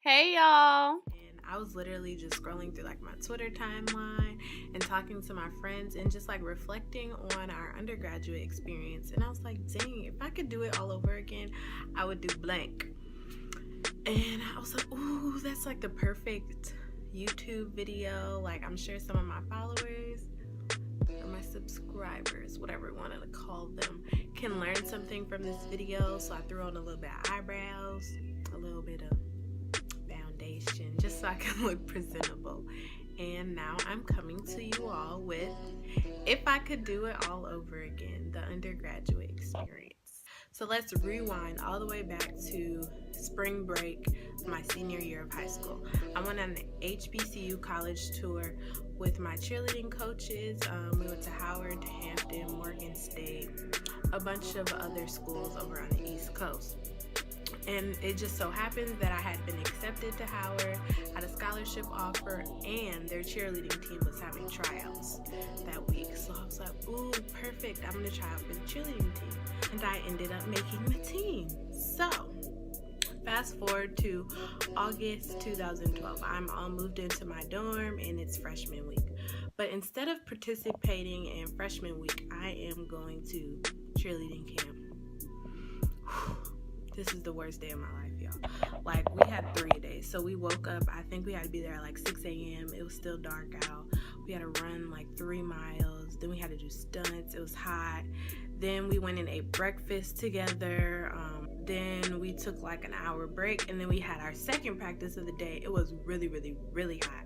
Hey y'all. And I was literally just scrolling through like my Twitter timeline and talking to my friends and just like reflecting on our undergraduate experience. And I was like, dang, if I could do it all over again, I would do blank. And I was like, ooh, that's like the perfect YouTube video. Like, I'm sure some of my followers or my subscribers, whatever you want to call them, can learn something from this video. So I threw on a little bit of eyebrows, a little bit of foundation, just so I can look presentable. And now I'm coming to you all with if I could do it all over again, the undergraduate experience. So let's rewind all the way back to spring break, my senior year of high school. I went on an HBCU college tour with my cheerleading coaches. We went to Howard, Hampton, Morgan State, a bunch of other schools over on the East Coast. And it just so happened that I had been accepted to Howard, had a scholarship offer, and their cheerleading team was having tryouts that week. So I was like, ooh, perfect. I'm going to try out for the cheerleading team. And I ended up making the team. So fast forward to August 2012. I'm all moved into my dorm and it's freshman week. But instead of participating in freshman week, I am going to cheerleading camp. This is the worst day of my life, y'all. Like, we had 3 days. So we woke up, I think we had to be there at like 6 a.m. It was still dark out. We had to run like 3 miles. Then we had to do stunts. It was hot. Then we went and ate breakfast together. Then we took like an hour break. And then we had our second practice of the day. It was really, really, really hot.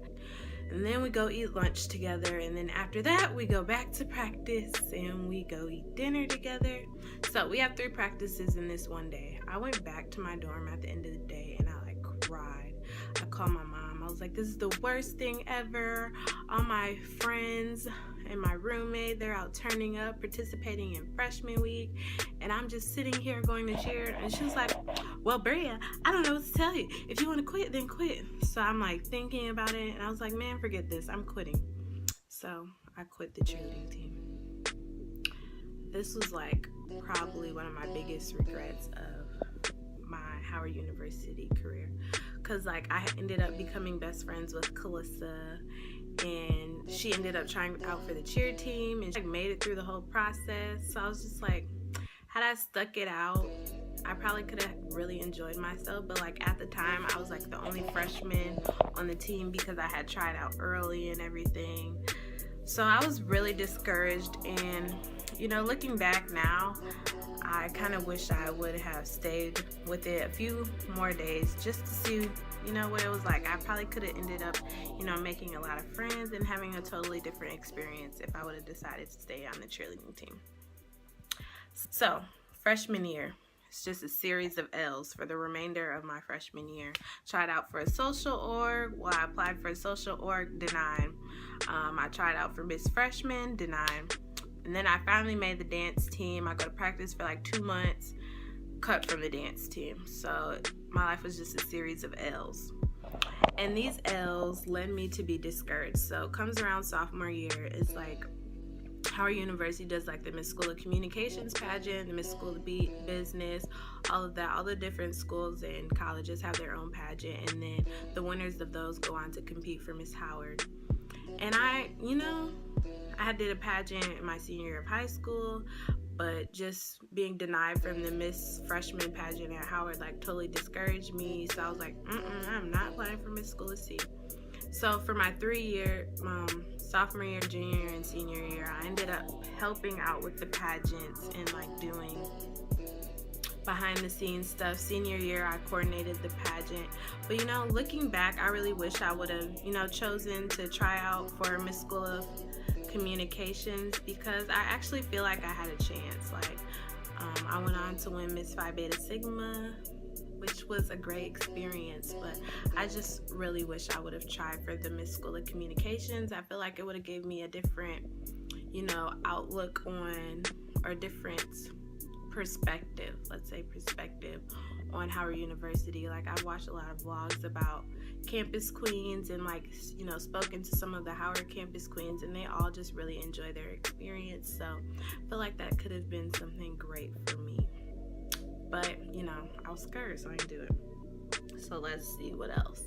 And then we go eat lunch together. And then after that, we go back to practice and we go eat dinner together. So we have 3 practices in this one day. I went back to my dorm at the end of the day and I like cried. I called my mom. I was like, this is the worst thing ever. All my friends and my roommate, they're out turning up, participating in freshman week. And I'm just sitting here going to cheer. And she was like, well, Bria, I don't know what to tell you. If you want to quit, then quit. So I'm like thinking about it. And I was like, man, forget this. I'm quitting. So I quit the cheerleading team. This was like probably one of my biggest regrets of my Howard University career. Because like I ended up becoming best friends with Calissa. And she ended up trying out for the cheer team. And she made it through the whole process. So I was just like, had I stuck it out, I probably could have really enjoyed myself. But like at the time, I was like the only freshman on the team because I had tried out early and everything. So I was really discouraged. And you know, looking back now, I kind of wish I would have stayed with it a few more days just to see, you know, what it was like. I probably could have ended up, you know, making a lot of friends and having a totally different experience if I would have decided to stay on the cheerleading team. So, freshman year, it's just a series of L's for the remainder of my freshman year. Tried out for a social org. Well, I applied for a social org, denied. I tried out for Miss Freshman, denied. And then I finally made the dance team. I go to practice for like 2 months, cut from the dance team. So my life was just a series of L's. And these L's led me to be discouraged. So it comes around sophomore year, it's like Howard University does like the Miss School of Communications pageant, the Miss School of Business, all of that. All the different schools and colleges have their own pageant. And then the winners of those go on to compete for Miss Howard. And I did a pageant in my senior year of high school, but just being denied from the Miss Freshman pageant at Howard like totally discouraged me. So I was like, I'm not applying for Miss School of C. So for my 3-year, sophomore year, junior year, and senior year, I ended up helping out with the pageants and like doing behind the scenes stuff. Senior year, I coordinated the pageant. But you know, looking back, I really wish I would have, you know, chosen to try out for Miss School of Communications because I actually feel like I had a chance. Like, I went on to win Miss Phi Beta Sigma, which was a great experience, but I just really wish I would have tried for the Miss School of Communications. I feel like it would have gave me a different, you know, outlook on, or different perspective, let's say perspective on Howard University. Like, I've watched a lot of vlogs about campus queens and like, you know, spoken to some of the Howard campus queens, and they all just really enjoy their experience. So I feel like that could have been something great for me. But, you know, I was scared, so I didn't do it. So let's see what else.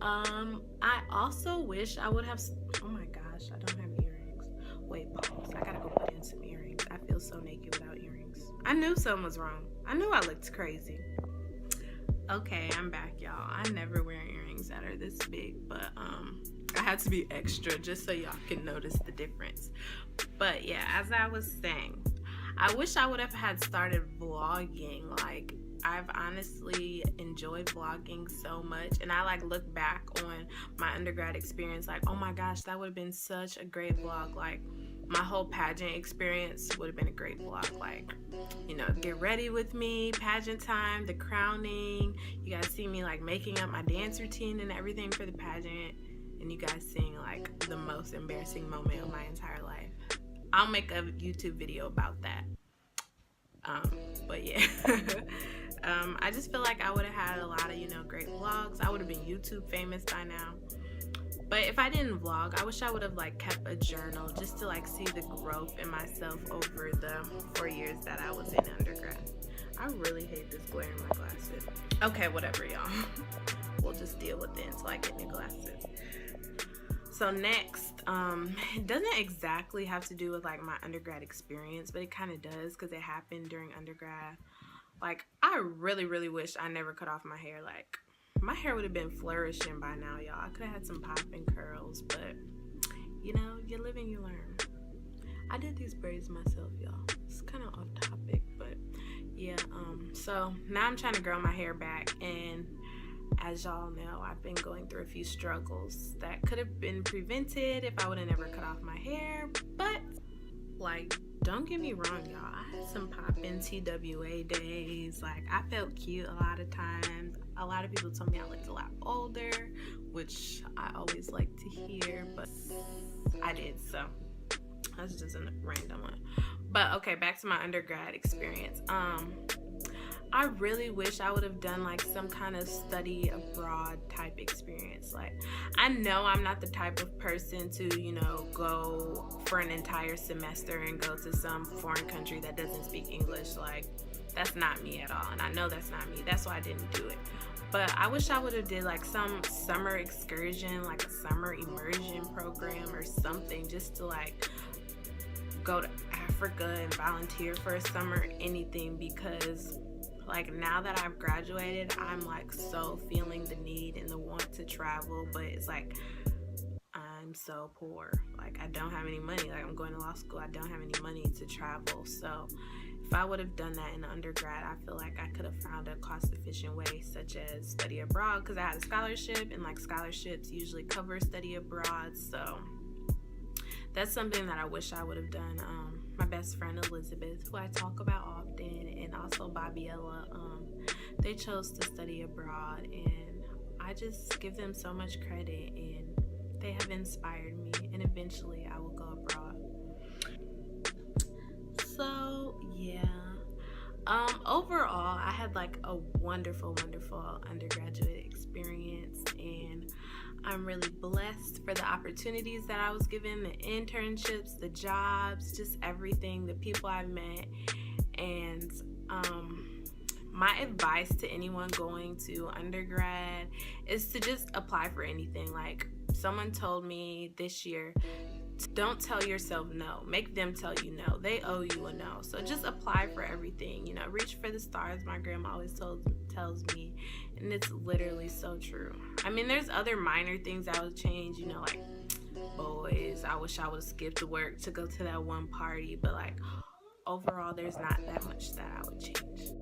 I also wish I would have. Oh my gosh, I don't have earrings. Wait, pause. I gotta go put in some earrings. I feel so naked without earrings. I knew something was wrong. I knew I looked crazy. Okay, I'm back, y'all. I never wear earrings that are this big, but I had to be extra just so y'all can notice the difference. But yeah, as I was saying, I wish I would have had started vlogging. Like, I've honestly enjoyed vlogging so much, and I like look back on my undergrad experience like, oh my gosh, that would have been such a great vlog. Like, my whole pageant experience would have been a great vlog. Like, you know, get ready with me, pageant time, the crowning, you guys see me like making up my dance routine and everything for the pageant, and you guys seeing like the most embarrassing moment of my entire life. I'll make a YouTube video about that. But yeah. I just feel like I would have had a lot of, you know, great vlogs. I would have been YouTube famous by now. But if I didn't vlog, I wish I would have like kept a journal just to like see the growth in myself over the 4 years that I was in undergrad. I really hate this glare in my glasses. Okay, whatever, y'all. We'll just deal with it until I get new glasses. So next, it doesn't exactly have to do with like my undergrad experience, but it kind of does because it happened during undergrad. Like, I really, really wish I never cut off my hair. Like, my hair would have been flourishing by now, y'all. I could have had some popping curls, but, you know, you live and you learn. I did these braids myself, y'all. It's kind of off topic, but, yeah. So, now I'm trying to grow my hair back, and as y'all know, I've been going through a few struggles that could have been prevented if I would have never cut off my hair, but, like, don't get me wrong, y'all. I had some poppin' TWA days. Like, I felt cute a lot of times. A lot of people told me I looked a lot older, which I always like to hear, but I did, so that's just a random one. But okay, back to my undergrad experience. I really wish I would have done like some kind of study abroad type experience. Like, I know I'm not the type of person to, you know, go for an entire semester and go to some foreign country that doesn't speak English. Like, that's not me at all, and I know that's not me. That's why I didn't do it. But I wish I would have did like some summer excursion, like a summer immersion program or something, just to like go to Africa and volunteer for a summer, anything, because like now that I've graduated, I'm like so feeling the need and the want to travel, but it's like I'm so poor. Like, I don't have any money. Like, I'm going to law school, I don't have any money to travel. So if I would have done that in undergrad, I feel like I could have found a cost-efficient way, such as study abroad, because I had a scholarship, and like scholarships usually cover study abroad. So that's something that I wish I would have done. My best friend Elizabeth, who I talk about often, and also Babiella, they chose to study abroad, and I just give them so much credit, and they have inspired me, and eventually I will go abroad. So yeah, overall I had like a wonderful undergraduate experience, and I'm really blessed for the opportunities that I was given, the internships, the jobs, just everything, the people I've met. And my advice to anyone going to undergrad is to just apply for anything. Like, someone told me this year, don't tell yourself no, make them tell you no. They owe you a no. So just apply for everything, you know, reach for the stars, my grandma always tells me, and it's literally so true. I mean, there's other minor things I would change, you know, like boys, I wish I would have skipped work to go to that one party, but like overall there's not that much that I would change.